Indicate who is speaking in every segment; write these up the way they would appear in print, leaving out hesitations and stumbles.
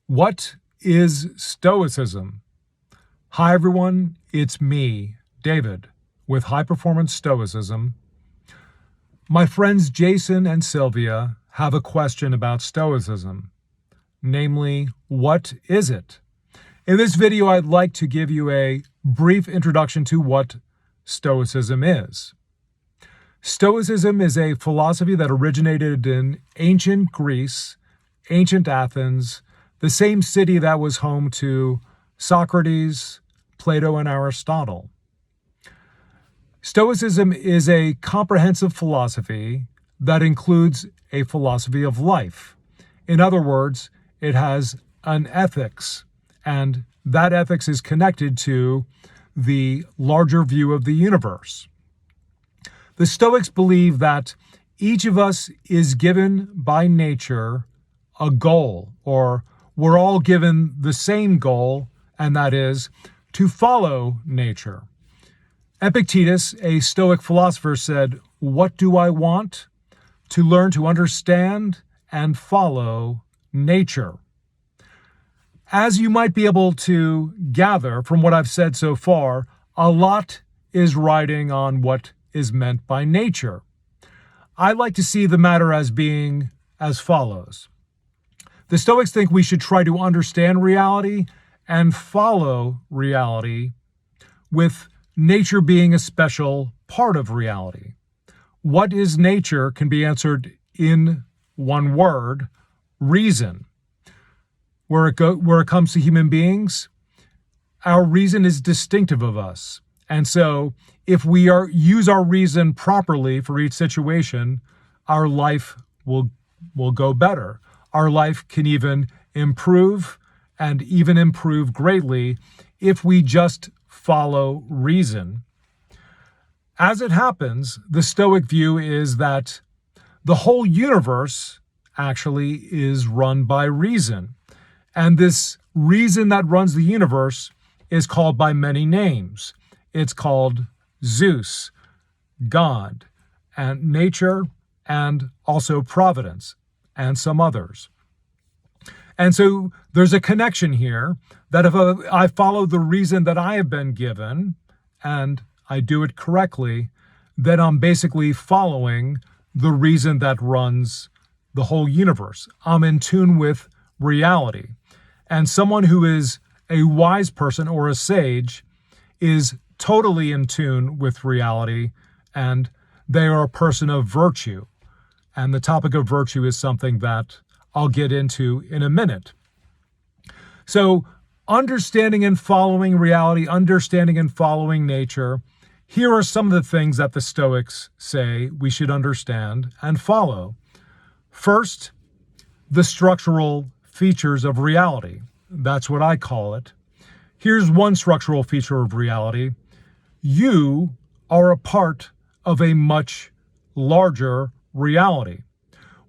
Speaker 1: What is Stoicism? Hi, everyone. It's me, David, with High Performance Stoicism. My friends Jason and Sylvia have a question about Stoicism, namely, what is it? In this video, I'd like to give you a brief introduction to what Stoicism is. Stoicism is a philosophy that originated in ancient Greece, ancient Athens, the same city that was home to Socrates, Plato, and Aristotle. Stoicism is a comprehensive philosophy that includes a philosophy of life. In other words, it has an ethics, and that ethics is connected to the larger view of the universe. The Stoics believe that each of us is given by nature a goal, or we're all given the same goal, and that is to follow nature. Epictetus, a Stoic philosopher, said, "What do I want? To learn to understand and follow nature." As you might be able to gather from what I've said so far, a lot is riding on what is meant by nature. I like to see the matter as being as follows. The Stoics think we should try to understand reality and follow reality, with nature being a special part of reality. What is nature can be answered in one word: reason. Where it comes to human beings, our reason is distinctive of us. And so if we use our reason properly for each situation, our life will go better. Our life can even improve, and even improve greatly, if we just follow reason. As it happens, the Stoic view is that the whole universe actually is run by reason. And this reason that runs the universe is called by many names. It's called Zeus, God, and nature, and also providence, and some others. And so there's a connection here that if I follow the reason that I have been given, and I do it correctly, then I'm basically following the reason that runs the whole universe. I'm in tune with reality. And someone who is a wise person or a sage is totally in tune with reality, and they are a person of virtue. And the topic of virtue is something that I'll get into in a minute. So, understanding and following reality, understanding and following nature, here are some of the things that the Stoics say we should understand and follow. First, the structural features of reality. That's what I call it. Here's one structural feature of reality. You are a part of a much larger reality.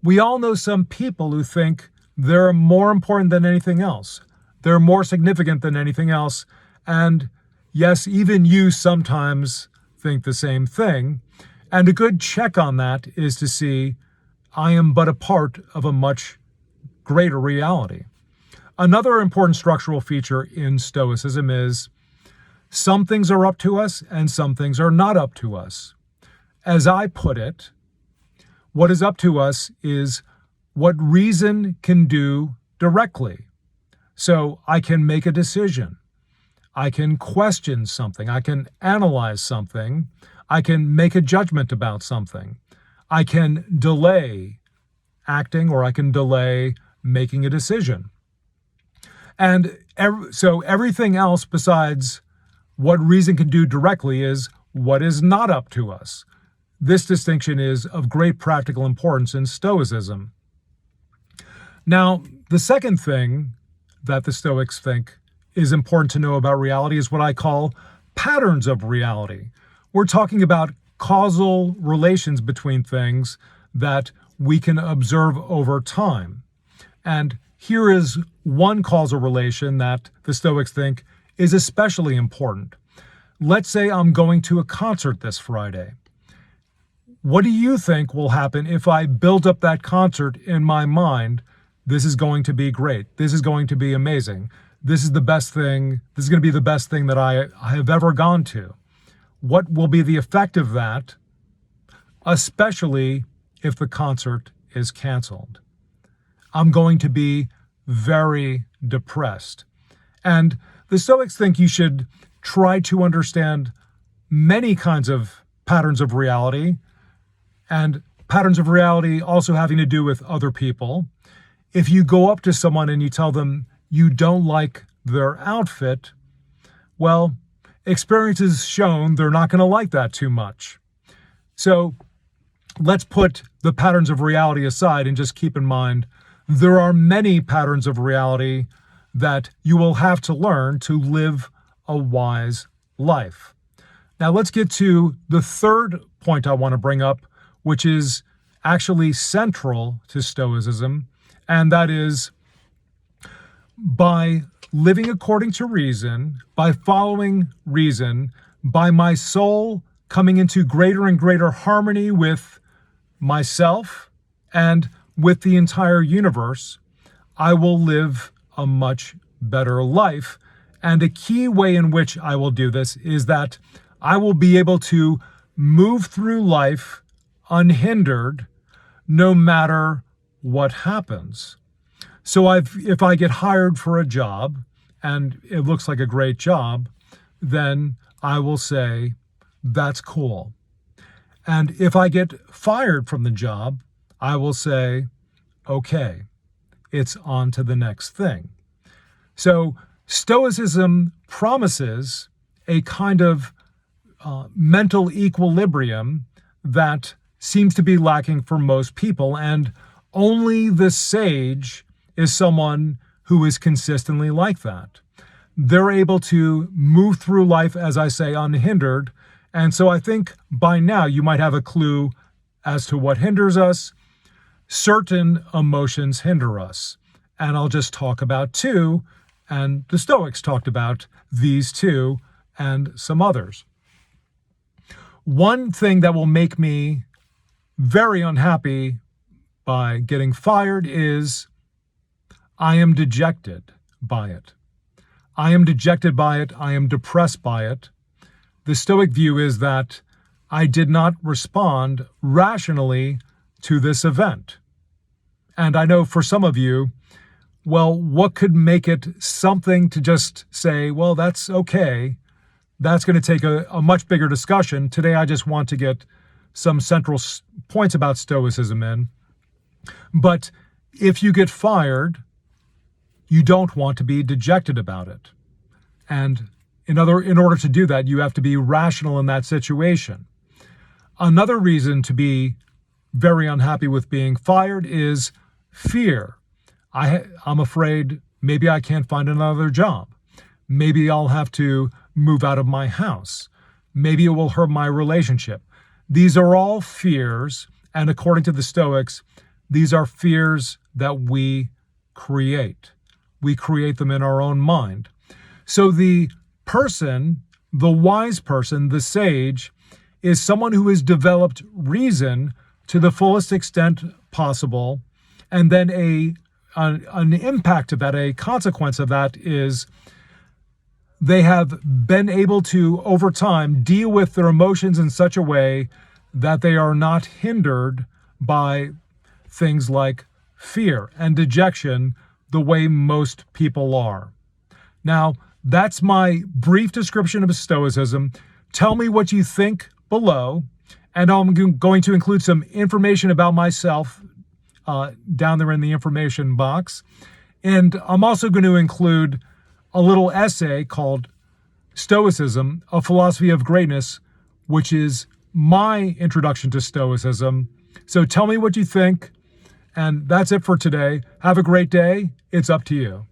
Speaker 1: We all know some people who think they're more important than anything else. They're more significant than anything else. And yes, even you sometimes think the same thing. And a good check on that is to see, I am but a part of a much greater reality. Another important structural feature in Stoicism is some things are up to us and some things are not up to us. As I put it, what is up to us is what reason can do directly. So I can make a decision. I can question something. I can analyze something. I can make a judgment about something. I can delay acting, or I can delay making a decision. And so everything else besides what reason can do directly is what is not up to us. This distinction is of great practical importance in Stoicism. Now, the second thing that the Stoics think is important to know about reality is what I call patterns of reality. We're talking about causal relations between things that we can observe over time. And here is one causal relation that the Stoics think is especially important. Let's say I'm going to a concert this Friday. What do you think will happen if I build up that concert in my mind This is going to be great. This is going to be amazing. This is the best thing. This is going to be the best thing that I have ever gone to. What will be the effect of that, especially if the concert is canceled? I'm going to be very depressed. And the Stoics think you should try to understand many kinds of patterns of reality, and patterns of reality also having to do with other people. If you go up to someone and you tell them you don't like their outfit, well, experience has shown they're not going to like that too much. So let's put the patterns of reality aside and just keep in mind there are many patterns of reality that you will have to learn to live a wise life. Now let's get to the third point I want to bring up, which is actually central to Stoicism, and that is by living according to reason, by following reason, by my soul coming into greater and greater harmony with myself and with the entire universe, I will live a much better life. And a key way in which I will do this is that I will be able to move through life unhindered no matter what happens. So if I get hired for a job and it looks like a great job, then I will say, that's cool. And if I get fired from the job, I will say, okay, it's on to the next thing. So Stoicism promises a kind of mental equilibrium that seems to be lacking for most people, and only the sage is someone who is consistently like that. They're able to move through life, as I say, unhindered. And so I think by now you might have a clue as to what hinders us. Certain emotions hinder us. And I'll just talk about two, and the Stoics talked about these two and some others. One thing that will make me very unhappy by getting fired is I am dejected by it. I am dejected by it. I am depressed by it. The Stoic view is that I did not respond rationally to this event. And I know for some of you, well, what could make it something to just say, well, that's okay. That's going to take a much bigger discussion. Today, I just want to get some central points about Stoicism in. But if you get fired, you don't want to be dejected about it. And in order to do that, you have to be rational in that situation. Another reason to be very unhappy with being fired is fear. I'm afraid maybe I can't find another job. Maybe I'll have to move out of my house. Maybe it will hurt my relationship. These are all fears, and according to the Stoics, these are fears that we create. We create them in our own mind. So the person, the wise person, the sage, is someone who has developed reason to the fullest extent possible, and then an impact of that, a consequence of that is they have been able to, over time, deal with their emotions in such a way that they are not hindered by things like fear and dejection the way most people are. Now, that's my brief description of Stoicism. Tell me what you think below, and I'm going to include some information about myself down there in the information box. And I'm also going to include a little essay called Stoicism, A Philosophy of Greatness, which is my introduction to Stoicism. So tell me what you think. And that's it for today. Have a great day. It's up to you.